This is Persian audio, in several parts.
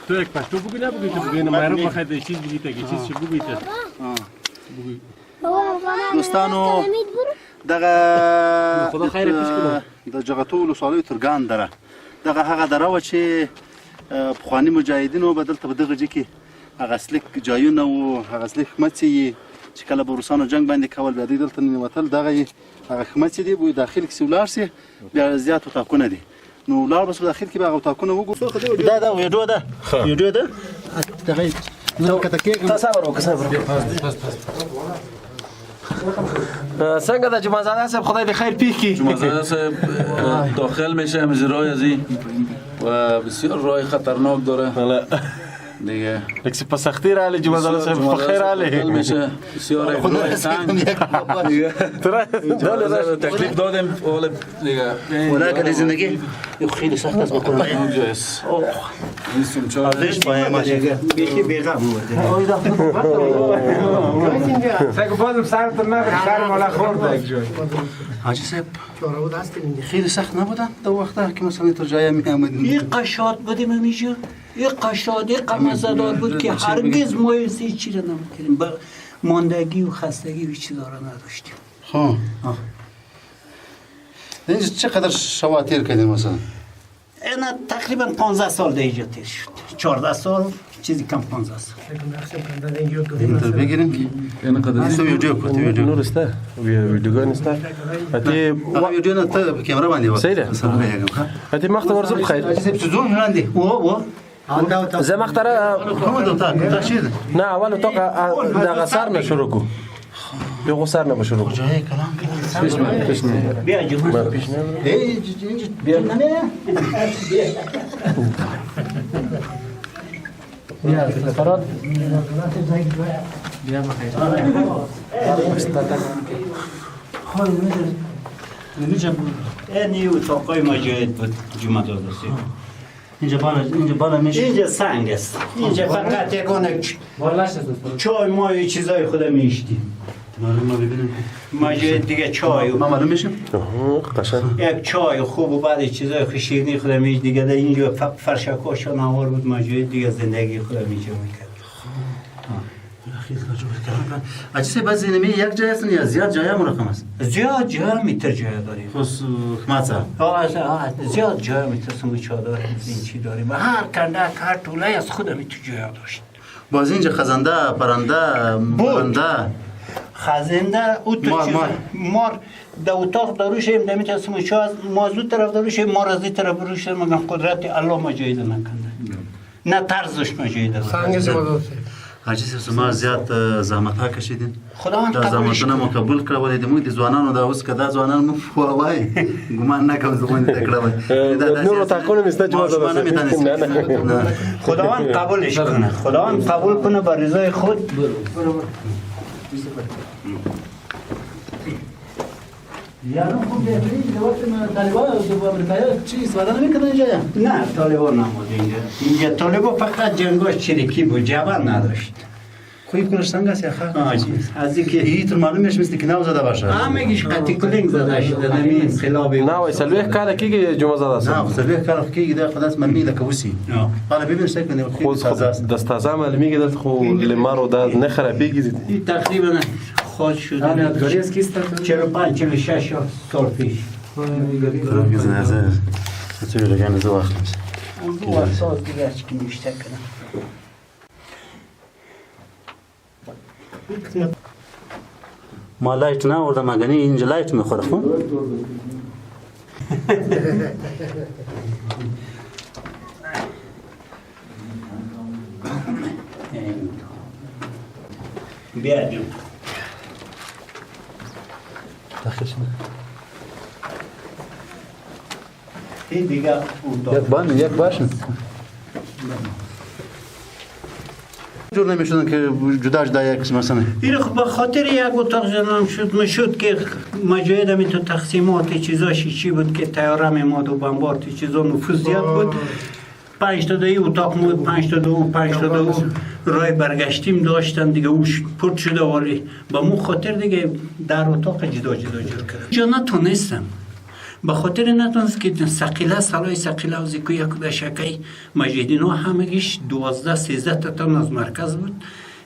تو یک پشتو بگی نبگی تو بگی معروف بخواید چیز بگی تا چیز چی بگی تا دوستانو خدا خیر پیش کنه د جغتو ولسوالۍ ترګان دره دغه هغه دره وه چې پخواني مجاهدینو به دلته په دغه ځای کې هغه اصلي جایونه وو هغه اصلي خمڅې یې چې کله به روسانو جنګ باندې کول بیا دوی دلته ننوتل دغه یې هغه خمڅې دي به داخل کې ولاړ سي بیا زیات اتاقونه دي نو ولاړ به داخل کې به هغه اتاقونه وګورو دا ویډیو ده ویډیو ده دغه تصور څنګه د جمعزاده صاحب خدای دې خیر پیښ کړي جمعزاده صاحب داخل میشه از راه ازی و بسیار راه خطرناک داره دیگه لکه په سختی رااله جمعزاده صاحب په خیر رااله داخل میشه بسیار راه تنگ دیگه تکلیف دادیم اول دیگه ولکن زندگی خیلی سخت است بکنم اونجاست نیستیم چرا ازش باید دیگه بیخی بیغم فکر بازم سرت نبر سر مالا خورد یک جای حاجی صاحب خیلی سخت نبودن دو وقتا که مثلا تو جای می آمدیم یک قشاد بودیم همیشه یک قشاد یک قمزدار بود که هرگز ما این چی را نمیکردیم با ماندگی و خستگی و چی داره نداشتیم ها اینجا چقدر شواتیر کردیم مثلا اینا تقریبا 15 سال دیگه تیر شد 14 سال چیزی کم 15 سال اینتر بگیریم که این قدر تو ویدیو کو تو ویدیو نور است ویډیوګان است اته هغه ویدیو نه ته کیمرا باندې وځه صحیح ده اته مخته ورزه بخیر حاجی صاحب زوم وړاندې و زه مختاره کومه دوتا څه ده نه اول تو دغه سر نه شروع کو یو سر نه شروع کو جای کلام بیا جمعه بیا نه بیا فراد بیا بخیر این اتاقای مجاهد بود جمعه داده اینجا بالا میشه اینجا سنگ است اینجا فقط یکانه چای مای چیزای خود میشتیم ما ببینیم مجاهد دیگه چای ما معلوم میشیم قشنگ یک چای خوب و بعد چیزای خشیرنی خود میش دیگه در اینجا فرشکاشان آور بود مجاهد دیگه زندگی خود میجا میکرد اجازه بعضی نمی یک جای است یا زیاد جای مرقم است زیاد جای میتر جای داریم خص خماسه زیاد جای میتر سموچا داریم این چی داریم و هر کندک هر طوله از خود میتر جای داشت باز اینجا خزنده پرنده برنده خزنده او تو مار در اتاق داروشیم دمیت از سموچا از موضوع طرف داروشیم مار از این طرف داروشیم مگم قدرت الله مجاهد نکنده نه ترزش مجاهد حاجی صاحب ما زیات زحمت ها کشیدین خداوند دا زحمتونه مو قبول کړه ولې د موږ د ځوانانو دا اوس کدا ځوانان مو وای ګمان نه کوم زمون تکړه وای نور تاکونه میسته جواب خداوند قبولش کنه خداوند قبول کنه با رضای خود یارو خود بهترین وقت طالبان و امریکایی چی استفاده نمیکنن اینجا نه طالبان نمود اینجا طالبان فقط جنگاش چریکی بود جوان نداشت خویب کنش سنگ است یا خواهد از اینکه هیتر معلوم میشه مثل که نو زده باشه همگیش قطی کلنگ زده شده نمی انقلابی نه وای سلوه کاله کیږي جمعزاده نه سلوه کاله کیږي دا خلاص ممی لکه وسی حالا ببین څه کنه خو دستازه معلومیږي دلته خو لمارو دا نه خرابېږي تقریبا خود شده 45 46 سال پیش چه لگن زو وقت دو وقت دیگه هیچ کی میشته کنه ما لایت نه آوردم مگنی اینجا لایت میخوره خون بیادیم این دیگه یک باشن جور نمیشدن که جدا جدا یک مثلا این خب به خاطر یک اتاق جنام شد میشد که مجاهد همین تو تقسیمات چیزاشی چی بود که تیاره میماد و بمبارد چیزا نفوذ زیاد بود 5 تا این اتاق بود 5 تا دو 5 تا دو رای برگشتیم داشتن دیگه اوش پرت شده ولی با مو خاطر دیگه در اتاق جدا جدا جور کردم جا نتونستم به خاطر نتونست که سقیله سالای سقیله و زیکو یک دشکی مجیدین ها همگیش 12-13 تن از مرکز بود،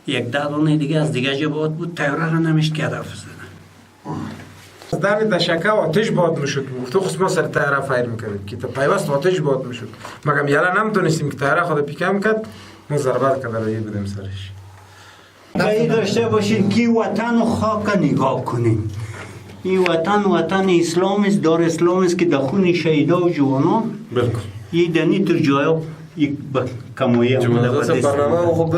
یک 10 دانه دیگه از دیگه جبهات بود. تیاره را نمیشت که هدف بزنه. دم دشکه آتش باد میشد. تو خصوص ما سر تیاره فایر میکردیم که تا پیوست آتش باد میشد. مگم یالا نمیتونستیم که تیاره خود پیکم کرد، ما ضربت کرد روی بودیم سرش. گاهی داشته باشید که وطن و خاک نگاه کنیم. این وطن اسلام است، دار اسلام است که در خون شهیدا و جوانان بالکل این دنی تر جایا یک کمایی برنامه خب